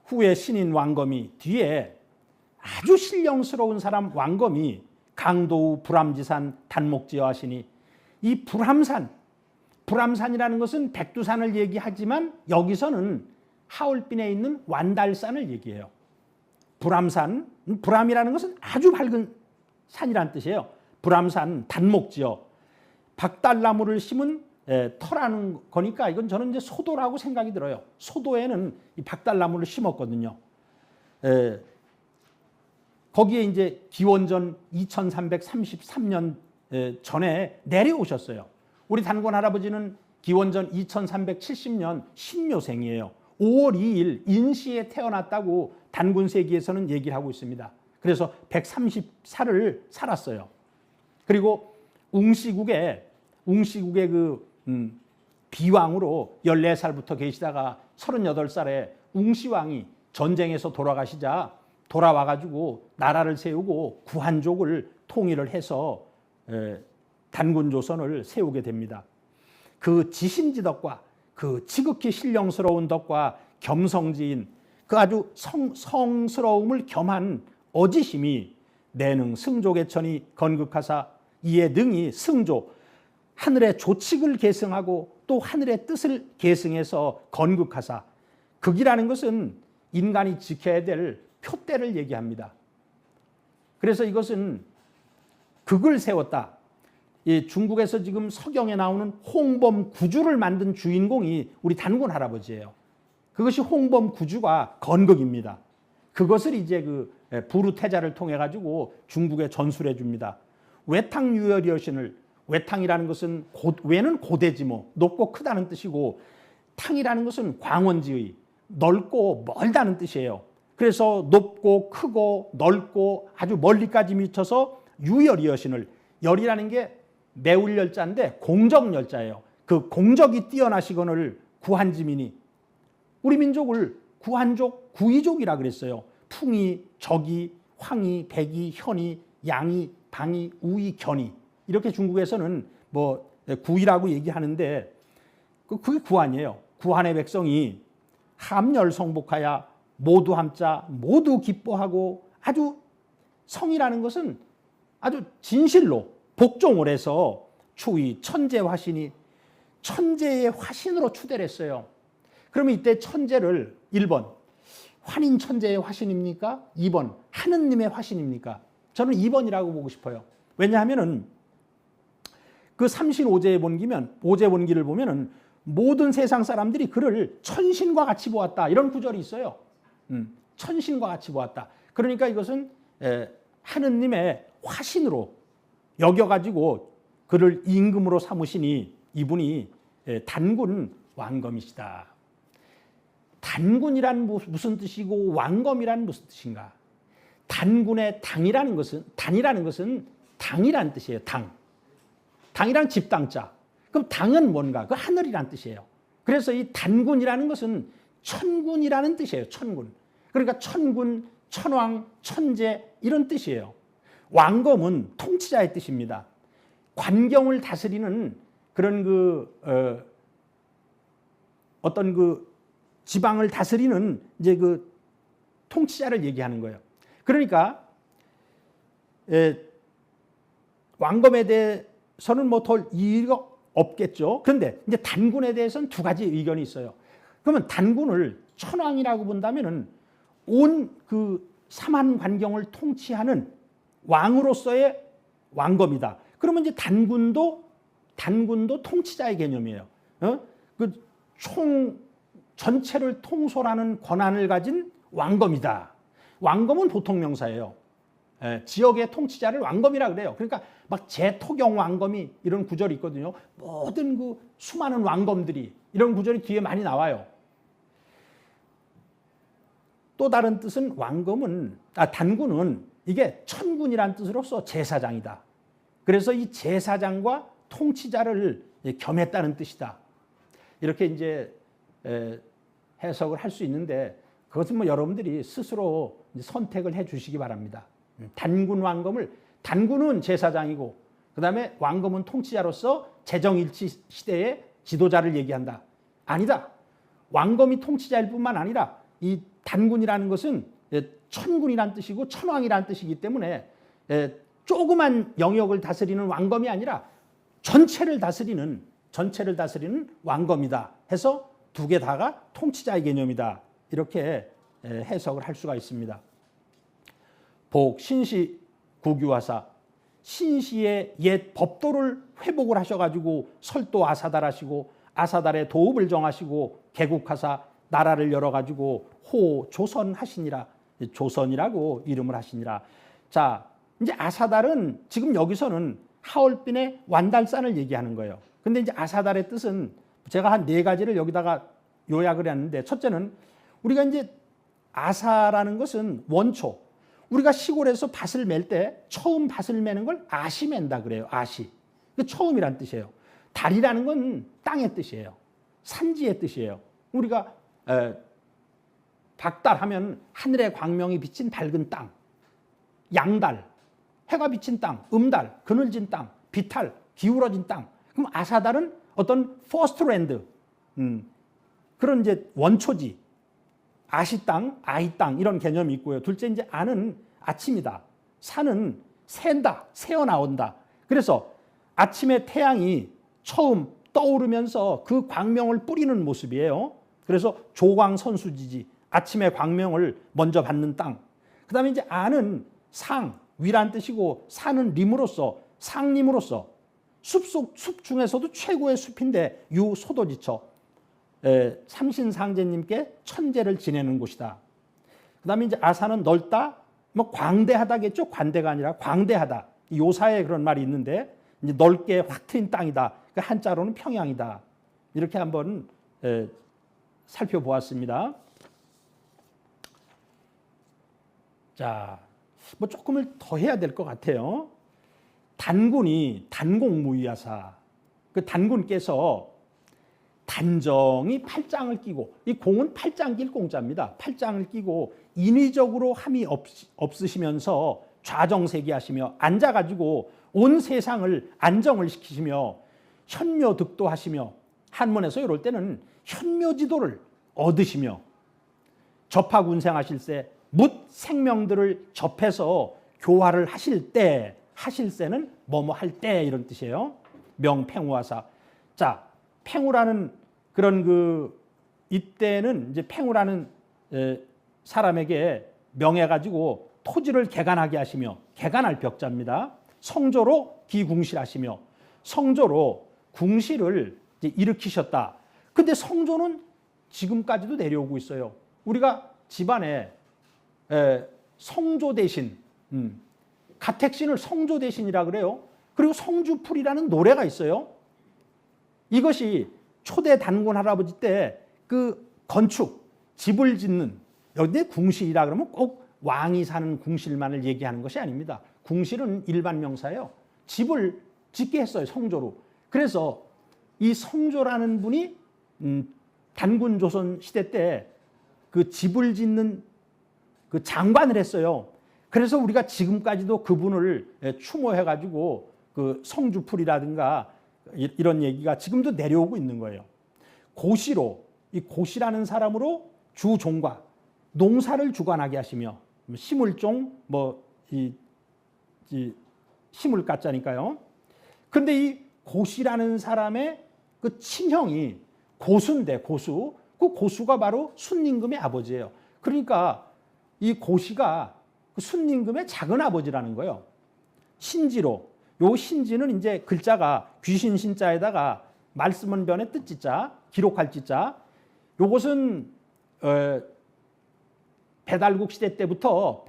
후에 신인 왕검이 뒤에 아주 신령스러운 사람 왕검이 강도우 불암지산 단목지어 하시니 이 불암산이라는 것은 백두산을 얘기하지만 여기서는 하얼빈에 있는 완달산을 얘기해요. 불암산, 불암이라는 것은 아주 밝은 산이란 뜻이에요. 불암산 단목지어 박달나무를 심은 터라는 거니까 이건 저는 이제 소도라고 생각이 들어요. 소도에는 이 박달나무를 심었거든요. 거기에 이제 기원전 2333년 전에 내려오셨어요. 우리 단군 할아버지는 기원전 2370년 신묘생이에요. 5월 2일 인시에 태어났다고 단군세기에서는 얘기를 하고 있습니다. 그래서 130살을 살았어요. 그리고 웅시국의 그 비왕으로 14살부터 계시다가 38살에 웅시왕이 전쟁에서 돌아가시자 돌아와가지고 나라를 세우고 구한족을 통일을 해서 단군조선을 세우게 됩니다. 그 지신지덕과 그 지극히 신령스러운 덕과 겸성지인 그 아주 성스러움을 겸한 어지심이 내능 승조개천이 건극하사 이에 능히 승조 하늘의 조칙을 계승하고 또 하늘의 뜻을 계승해서 건극하사 극이라는 것은 인간이 지켜야 될 표대를 얘기합니다. 그래서 이것은 극을 세웠다. 이 중국에서 지금 서경에 나오는 홍범구주를 만든 주인공이 우리 단군 할아버지예요. 그것이 홍범구주가 건극입니다. 그것을 이제 그 부르태자를 통해 가지고 중국에 전수해 줍니다. 외탕유열이 여신을 외탕이라는 것은 외는 고대지 뭐 높고 크다는 뜻이고 탕이라는 것은 광원지의 넓고 멀다는 뜻이에요. 그래서 높고 크고 넓고 아주 멀리까지 미쳐서 유열이 여신을 열이라는 게 매울 열자인데 공적 열자예요. 그 공적이 뛰어나시거늘 구한지민이 우리 민족을 구한족 구이족이라 그랬어요. 풍이, 적이, 황이, 백이, 현이, 양이, 방이, 우이, 견이 이렇게 중국에서는 뭐 구이라고 얘기하는데 그게 구한이에요. 구한의 백성이 함열성복하야 모두 함자 모두 기뻐하고 아주 성이라는 것은 아주 진실로 복종을 해서 추위 천재 화신이 천재의 화신으로 추대를 했어요. 그러면 이때 천재를 1번 환인 천재의 화신입니까? 2번 하느님의 화신입니까? 저는 2번이라고 보고 싶어요. 왜냐하면은 그 삼신오제의 오제본기를 보면은 모든 세상 사람들이 그를 천신과 같이 보았다. 이런 구절이 있어요. 천신과 같이 보았다. 그러니까 이것은 하느님의 화신으로 여겨가지고 그를 임금으로 삼으시니 이분이 단군 왕검이시다. 단군이란 무슨 뜻이고 왕검이란 무슨 뜻인가? 단군의 단이라는 것은 당이란 뜻이에요. 당이란 집당자. 그럼 당은 뭔가? 그 하늘이란 뜻이에요. 그래서 이 단군이라는 것은 천군이라는 뜻이에요. 천군. 그러니까 천군, 천왕, 천재 이런 뜻이에요. 왕검은 통치자의 뜻입니다. 관경을 다스리는 그런 어떤 그 지방을 다스리는 이제 그 통치자를 얘기하는 거예요. 그러니까 왕검에 대해서는 뭐 더 이의가 없겠죠. 그런데 이제 단군에 대해서는 두 가지 의견이 있어요. 그러면 단군을 천왕이라고 본다면은 온 그 삼한 관경을 통치하는 왕으로서의 왕검이다. 그러면 이제 단군도 통치자의 개념이에요. 그 총 전체를 통솔하는 권한을 가진 왕검이다. 왕검은 보통 명사예요. 지역의 통치자를 왕검이라 그래요. 그러니까 막 제토경 왕검이 이런 구절이 있거든요. 모든 그 수많은 왕검들이 이런 구절이 뒤에 많이 나와요. 또 다른 뜻은 단군은 이게 천군이란 뜻으로서 제사장이다. 그래서 이 제사장과 통치자를 겸했다는 뜻이다. 이렇게 이제 해석을 할 수 있는데 그것은 뭐 여러분들이 스스로 선택을 해 주시기 바랍니다. 단군 왕검을 단군은 제사장이고 그다음에 왕검은 통치자로서 재정일치 시대의 지도자를 얘기한다. 아니다. 왕검이 통치자일 뿐만 아니라 이 단군이라는 것은 천군이란 뜻이고 천왕이란 뜻이기 때문에 조그만 영역을 다스리는 왕검이 아니라 전체를 다스리는 왕검이다 해서 두 개 다가 통치자의 개념이다. 이렇게 해석을 할 수가 있습니다. 복, 신시, 구규하사. 신시의 옛 법도를 회복을 하셔가지고 설도 아사달하시고 아사달의 도읍을 정하시고 개국하사 나라를 열어가지고 호 조선하시니라. 조선이라고 이름을 하시니라. 자, 이제 아사달은 지금 여기서는 하얼빈의 완달산을 얘기하는 거예요. 근데 이제 아사달의 뜻은 제가 한 4가지를 여기다가 요약을 했는데, 첫째는 우리가 이제 아사라는 것은 원초, 우리가 시골에서 밭을 맬 때 처음 밭을 매는 걸 아시 맨다 그래요. 아시. 그 처음이란 뜻이에요. 달이라는 건 땅의 뜻이에요. 산지의 뜻이에요. 우리가 박달 하면 하늘의 광명이 비친 밝은 땅, 양달, 해가 비친 땅, 음달, 그늘진 땅, 비탈, 기울어진 땅. 그럼 아사달은 어떤 퍼스트 랜드, 그런 이제 원초지, 아시 땅, 아이 땅 이런 개념이 있고요. 둘째 이제 아는 아침이다. 산은 샌다, 새어 나온다. 그래서 아침에 태양이 처음 떠오르면서 그 광명을 뿌리는 모습이에요. 그래서 조광선수지지, 아침의 광명을 먼저 받는 땅. 그다음에 이제 아는 상, 위란 뜻이고 산은 림으로서, 상림으로서 숲 중에서도 최고의 숲인데 유소도지처, 삼신상제님께 천재를 지내는 곳이다. 그다음에 이제 아사는 넓다, 뭐 광대하다겠죠. 관대가 아니라 광대하다. 요사에 그런 말이 있는데 이제 넓게 확 트인 땅이다. 그 한자로는 평양이다. 이렇게 한번 살펴보았습니다. 자, 뭐 조금을 더 해야 될 것 같아요. 단군이 단공무위하사, 그 단군께서 단정히 팔짱을 끼고, 이 공은 팔짱 낄 공자입니다. 팔짱을 끼고 인위적으로 함이 없으시면서 좌정세기하시며 앉아가지고 온 세상을 안정을 시키시며 현묘득도하시며, 한문에서 이럴 때는 현묘지도를 얻으시며 접하군생하실 때 묻 생명들을 접해서 교화를 하실 때, 하실 때는 뭐뭐 할 때 이런 뜻이에요. 명팽우하사. 자, 팽우라는 그런 이때는 이제 팽우라는 사람에게 명해가지고 토지를 개간하게 하시며, 개간할 벽자입니다. 성조로 기궁실하시며, 성조로 궁실을 이제 일으키셨다. 근데 성조는 지금까지도 내려오고 있어요. 우리가 집안에 성조 대신, 가택신을 성조 대신이라 그래요. 그리고 성주풀이라는 노래가 있어요. 이것이 초대 단군 할아버지 때 그 건축, 집을 짓는, 여기에 궁실이라 그러면 꼭 왕이 사는 궁실만을 얘기하는 것이 아닙니다. 궁실은 일반 명사예요. 집을 짓게 했어요, 성조로. 그래서 이 성조라는 분이 단군 조선 시대 때 그 집을 짓는 그 장관을 했어요. 그래서 우리가 지금까지도 그분을 추모해가지고 그 성주풀이라든가 이런 얘기가 지금도 내려오고 있는 거예요. 고시로, 이 고시라는 사람으로 주종과 농사를 주관하게 하시며, 시물종, 시물 가짜니까요. 근데 이 고시라는 사람의 그 친형이 고수인데, 고수. 그 고수가 바로 순임금의 아버지예요. 그러니까 이 고시가 그 순임금의 작은 아버지라는 거예요. 신지로. 요 신지는 이제 글자가 귀신 신자에다가 말씀은 변의 뜻지자, 기록할 지자. 요것은 배달국 시대 때부터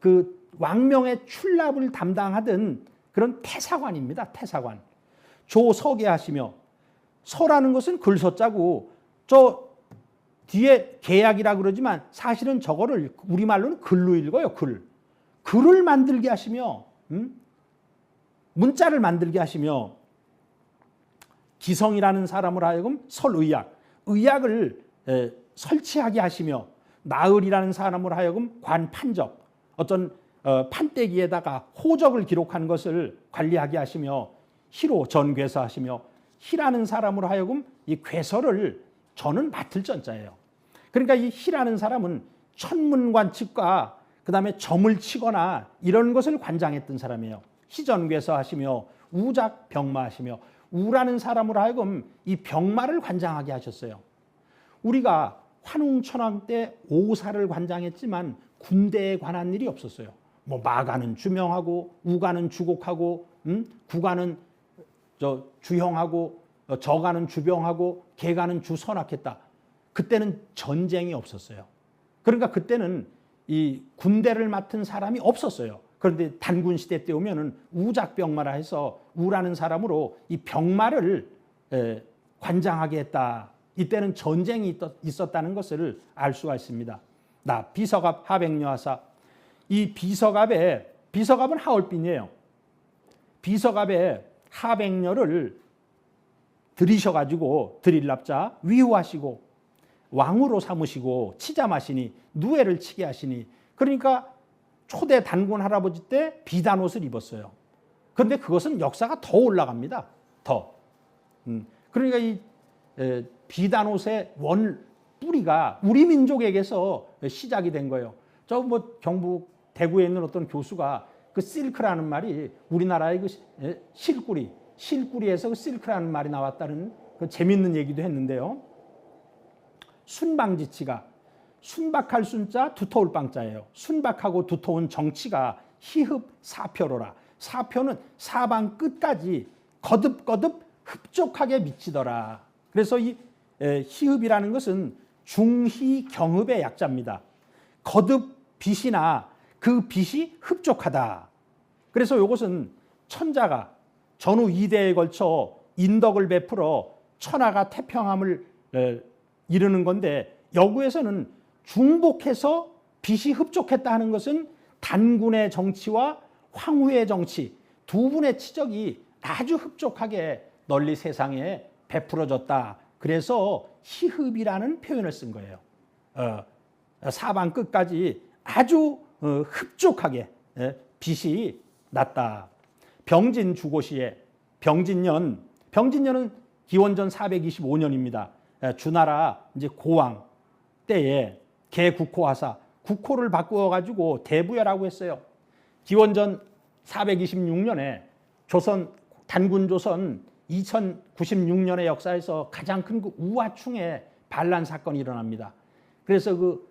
그 왕명의 출납을 담당하던 그런 태사관입니다. 태사관. 조서계하시며, 서라는 것은 글서자고, 저 뒤에 계약이라 그러지만 사실은 저거를 우리말로는 글로 읽어요. 글을 만들게 하시며, 문자를 만들게 하시며, 기성이라는 사람을 하여금 의약을 설치하게 하시며, 나을이라는 사람을 하여금 관판적, 어떤 판때기에다가 호적을 기록한 것을 관리하게 하시며, 희로 전괴서하시며, 희라는 사람으로 하여금 이 괴서를, 저는 맡을 전자예요. 그러니까 이 희라는 사람은 천문관측과 그다음에 점을 치거나 이런 것을 관장했던 사람이에요. 희전괴서하시며 우작병마하시며 우라는 사람으로 하여금 이 병마를 관장하게 하셨어요. 우리가 환웅천왕 때 오사를 관장했지만 군대에 관한 일이 없었어요. 뭐 마가는 주명하고 우가는 주곡하고 구가는 주형하고 저가는 주병하고 개가는 주선악했다. 그때는 전쟁이 없었어요. 그러니까 그때는 이 군대를 맡은 사람이 없었어요. 그런데 단군 시대 때 오면은 우작병마라 해서 우라는 사람으로 이 병마를 관장하게 했다. 이때는 전쟁이 있었다는 것을 알 수가 있습니다. 나 비서갑 하백녀하사. 이 비서갑은 하얼빈이에요. 비서갑에 하백녀를 들이셔가지고 들일납자 위후하시고 왕으로 삼으시고 치자마시니 누에를 치게 하시니. 그러니까 초대 단군 할아버지 때 비단 옷을 입었어요. 그런데 그것은 역사가 더 올라갑니다. 더. 그러니까 이 비단 옷의 원 뿌리가 우리 민족에게서 시작이 된 거예요. 저 뭐 경북 대구에 있는 어떤 교수가 그 실크라는 말이 우리나라의 그 실꾸리에서 그 실크라는 말이 나왔다는 그 재밌는 얘기도 했는데요. 순방지치가 순박할 순자 두터울 방자예요. 순박하고 두터운 정치가 희흡 사표로라. 사표는 사방 끝까지 거듭거듭 흡족하게 미치더라. 그래서 이 희흡이라는 것은 중희경흡의 약자입니다. 거듭 빛이나 그 빛이 흡족하다. 그래서 이것은 천자가 전후 2대에 걸쳐 인덕을 베풀어 천하가 태평함을 이루는 건데 여구에서는 중복해서 빛이 흡족했다 하는 것은 단군의 정치와 황후의 정치 두 분의 치적이 아주 흡족하게 널리 세상에 베풀어졌다. 그래서 희흡이라는 표현을 쓴 거예요. 사방 끝까지 아주 흡족하게 빛이 났다. 병진 주고시에 병진년은 기원전 425년입니다. 주나라 이제 고왕 때에 개국호하사 국호를 바꾸어 가지고 대부여라고 했어요. 기원전 426년에 단군 조선 2096년의 역사에서 가장 큰 그 우화충의 반란 사건이 일어납니다. 그래서 그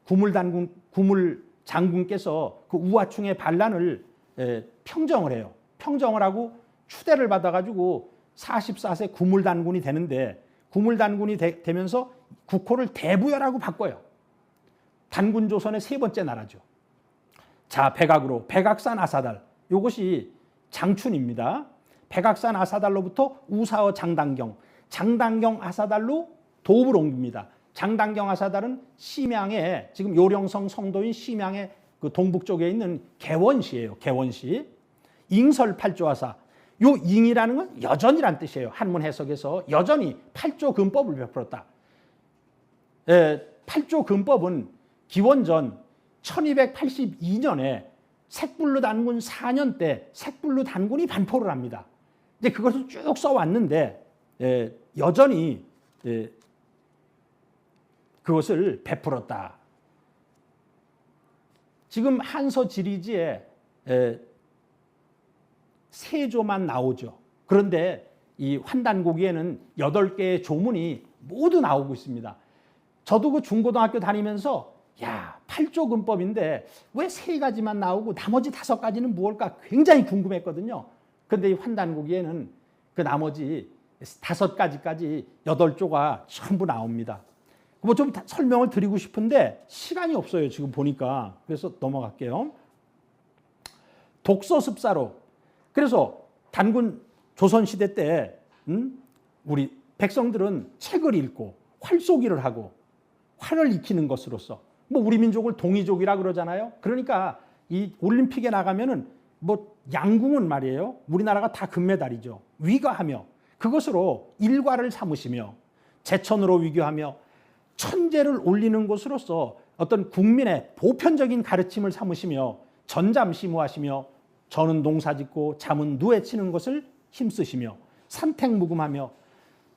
구물 장군께서 그 우화충의 반란을 평정을 해요. 평정을 하고 추대를 받아가지고 44세 구물단군이 되는데 구물단군이 되면서 국호를 대부여라고 바꿔요. 단군 조선의 세 번째 나라죠. 자, 백악으로 백악산 아사달 이것이 장춘입니다. 백악산 아사달로부터 우사어 장당경 아사달로 도읍을 옮깁니다. 장당경 아사달은 심양에 지금 요령성 성도인 심양의 그 동북 쪽에 있는 개원시예요. 개원시. 잉설 팔조하사. 요 잉이라는 건 여전이란 뜻이에요. 한문 해석에서 여전히 팔조 근법을 베풀었다. 팔조 근법은 기원전 1282년에 색불로 단군 4년 때 색불로 단군이 반포를 합니다. 이제 그것을 쭉 써왔는데 여전히 그것을 베풀었다. 지금 한서 지리지에 세조만 나오죠. 그런데 이 환단고기에는 8개의 조문이 모두 나오고 있습니다. 저도 그 중고등학교 다니면서 야, 8조 근법인데 왜 3가지만 나오고 나머지 5가지는 무엇일까 굉장히 궁금했거든요. 그런데 이 환단고기에는 그 나머지 5가지까지 8조가 전부 나옵니다. 뭐 좀 설명을 드리고 싶은데 시간이 없어요. 지금 보니까. 그래서 넘어갈게요. 독서습사로. 그래서 단군 조선시대 때 우리 백성들은 책을 읽고 활쏘기를 하고 활을 익히는 것으로서 뭐 우리 민족을 동이족이라 그러잖아요. 그러니까 이 올림픽에 나가면은 뭐 양궁은 말이에요. 우리나라가 다 금메달이죠. 위가하며 그것으로 일과를 삼으시며 제천으로 위교하며 천재를 올리는 것으로서 어떤 국민의 보편적인 가르침을 삼으시며 전잠시무하시며 저는 농사짓고 잠은 누에 치는 것을 힘쓰시며 산택무금하며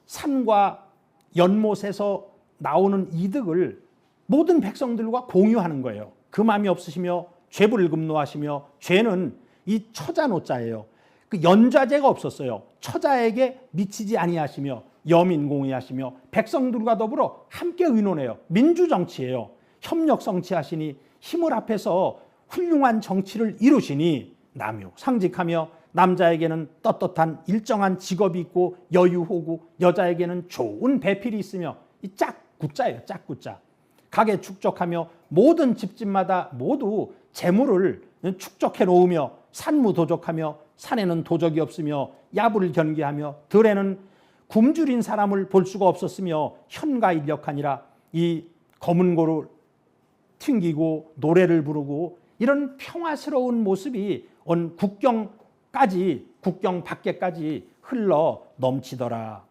산과 연못에서 나오는 이득을 모든 백성들과 공유하는 거예요. 그 마음이 없으시며 죄불을 금노하시며, 죄는 이 처자 노자예요. 그 연좌제가 없었어요. 처자에게 미치지 아니하시며 여민 공의하시며 백성들과 더불어 함께 의논해요. 민주정치예요. 협력 정치하시니 힘을 합해서 훌륭한 정치를 이루시니 남유 상직하며, 남자에게는 떳떳한 일정한 직업이 있고 여유호고, 여자에게는 좋은 배필이 있으며, 이 짝구자예요. 짝구자. 가게 축적하며 모든 집집마다 모두 재물을 축적해 놓으며, 산무도적하며 산에는 도적이 없으며 야부를 견기하며, 들에는 굶주린 사람을 볼 수가 없었으며 현가인력하니라. 이 검은 고를 튕기고 노래를 부르고 이런 평화스러운 모습이 온 국경까지, 국경 밖에까지 흘러 넘치더라.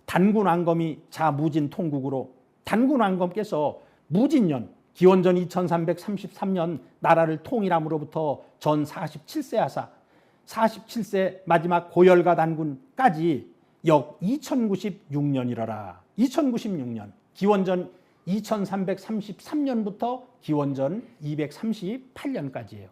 단군왕검이 자무진 통국으로, 단군왕검께서 무진년 기원전 2333년 나라를 통일함으로부터 전 47세 하사, 47세 마지막 고열가 단군까지 역 2096년이라라. 2096년, 기원전 2333년부터 기원전 238년까지예요.